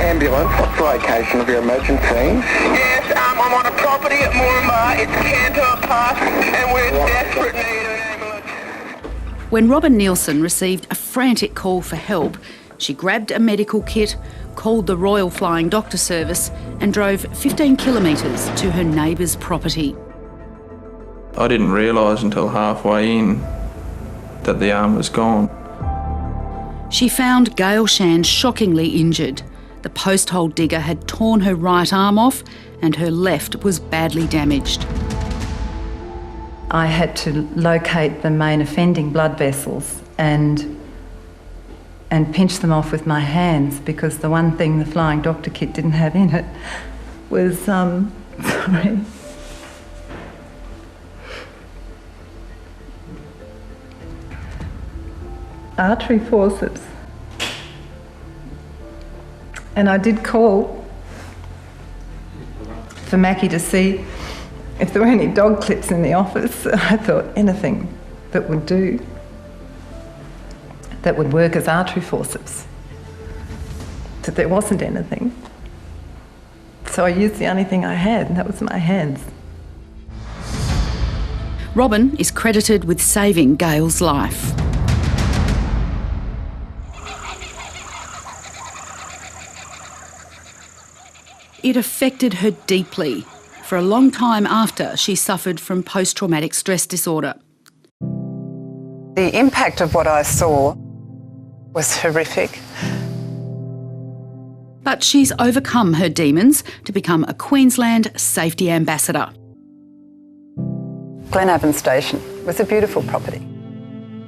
ambulance. What's the location of your emergency? Yes, I'm on a property at Moorama. It's Cantor Park, and we're in desperate need of an ambulance. When Robin Nielsen received a frantic call for help, she grabbed a medical kit, called the Royal Flying Doctor Service and drove 15 kilometres to her neighbour's property. I didn't realise until halfway in that the arm was gone. She found Gayle Shann shockingly injured. The post hole digger had torn her right arm off and her left was badly damaged. I had to locate the main offending blood vessels and pinch them off with my hands, because the one thing the Flying Doctor kit didn't have in it was, artery forceps. And I did call for Mackie to see if there were any dog clips in the office. I thought anything that would do, that would work as artery forceps. But there wasn't anything. So I used the only thing I had, and that was my hands. Robin is credited with saving Gayle's life. It affected her deeply for a long time after she suffered from post-traumatic stress disorder. The impact of what I saw was horrific. But she's overcome her demons to become a Queensland safety ambassador. Glenavon Station was a beautiful property.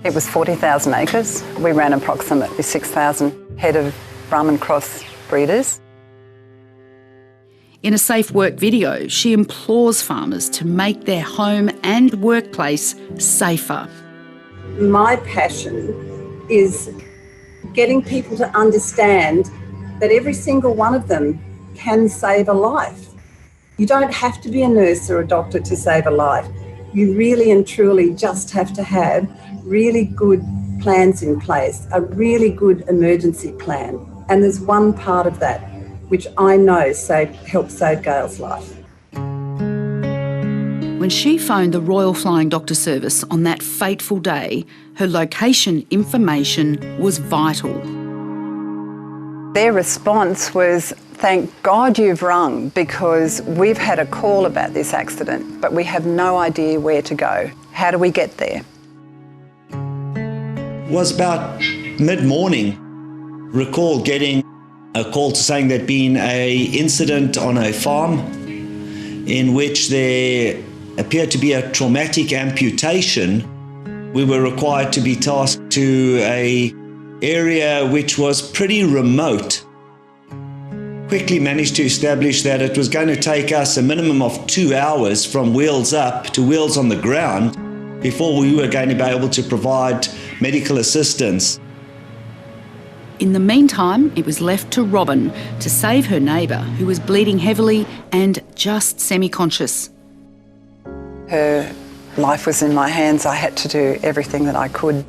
It was 40,000 acres. We ran approximately 6,000 head of Brahman cross breeders. In a safe work video, she implores farmers to make their home and workplace safer. My passion is getting people to understand that every single one of them can save a life. You don't have to be a nurse or a doctor to save a life. You really and truly just have to have really good plans in place, a really good emergency plan. And there's one part of that which I know helped save Gayle's life. When she phoned the Royal Flying Doctor Service on that fateful day, her location information was vital. Their response was, "Thank God you've rung, because we've had a call about this accident, but we have no idea where to go. How do we get there?" It was about mid-morning. Recall getting a call to saying there'd been an incident on a farm in which there appeared to be a traumatic amputation. We were required to be tasked to an area which was pretty remote. Quickly managed to establish that it was going to take us a minimum of 2 hours from wheels up to wheels on the ground before we were going to be able to provide medical assistance. In the meantime, it was left to Robin to save her neighbour, who was bleeding heavily and just semi-conscious. Her life was in my hands. I had to do everything that I could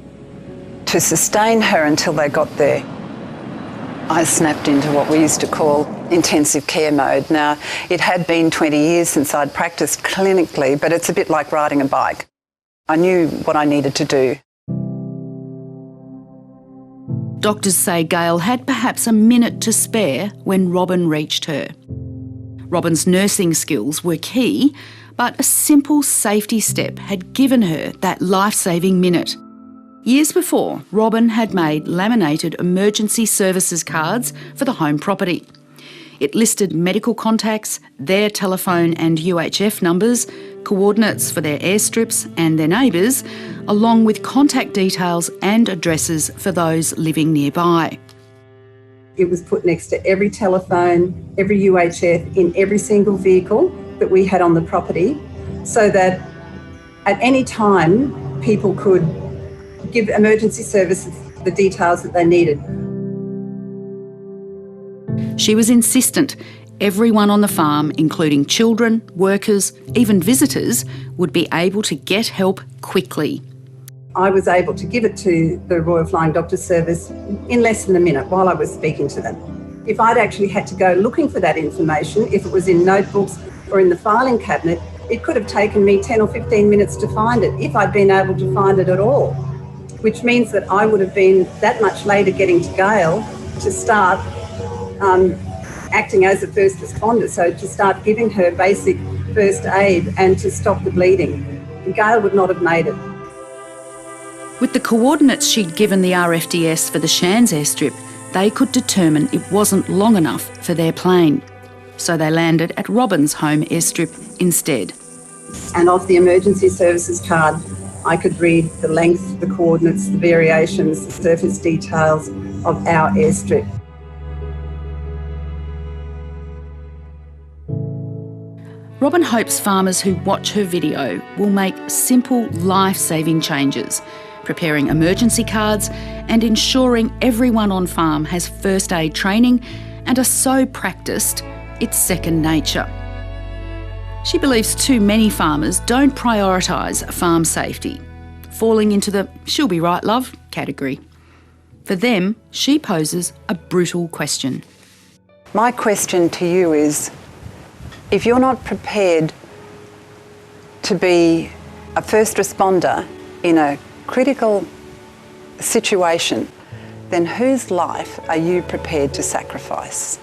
to sustain her until they got there. I snapped into what we used to call intensive care mode. Now, it had been 20 years since I'd practiced clinically, but it's a bit like riding a bike. I knew what I needed to do. Doctors say Gayle had perhaps a minute to spare when Robin reached her. Robin's nursing skills were key, but a simple safety step had given her that life-saving minute. Years before, Robin had made laminated emergency services cards for the home property. It listed medical contacts, their telephone and UHF numbers, coordinates for their airstrips and their neighbours, along with contact details and addresses for those living nearby. It was put next to every telephone, every UHF, in every single vehicle that we had on the property, so that at any time people could give emergency services the details that they needed. She was insistent everyone on the farm, including children, workers, even visitors, would be able to get help quickly. I was able to give it to the Royal Flying Doctor Service in less than a minute while I was speaking to them. If I'd actually had to go looking for that information, if it was in notebooks or in the filing cabinet, it could have taken me 10 or 15 minutes to find it, if I'd been able to find it at all, which means that I would have been that much later getting to Gayle to start acting as a first responder, so to start giving her basic first aid and to stop the bleeding. Gayle would not have made it. With the coordinates she'd given the RFDS for the Shanns airstrip, they could determine it wasn't long enough for their plane. So they landed at Robin's home airstrip instead. And off the emergency services card, I could read the length, the coordinates, the variations, the surface details of our airstrip. Robin hopes farmers who watch her video will make simple, life-saving changes, preparing emergency cards and ensuring everyone on farm has first aid training and are so practised it's second nature. She believes too many farmers don't prioritise farm safety, falling into the "she'll be right, love" category. For them, she poses a brutal question. My question to you is, if you're not prepared to be a first responder in a critical situation, then whose life are you prepared to sacrifice?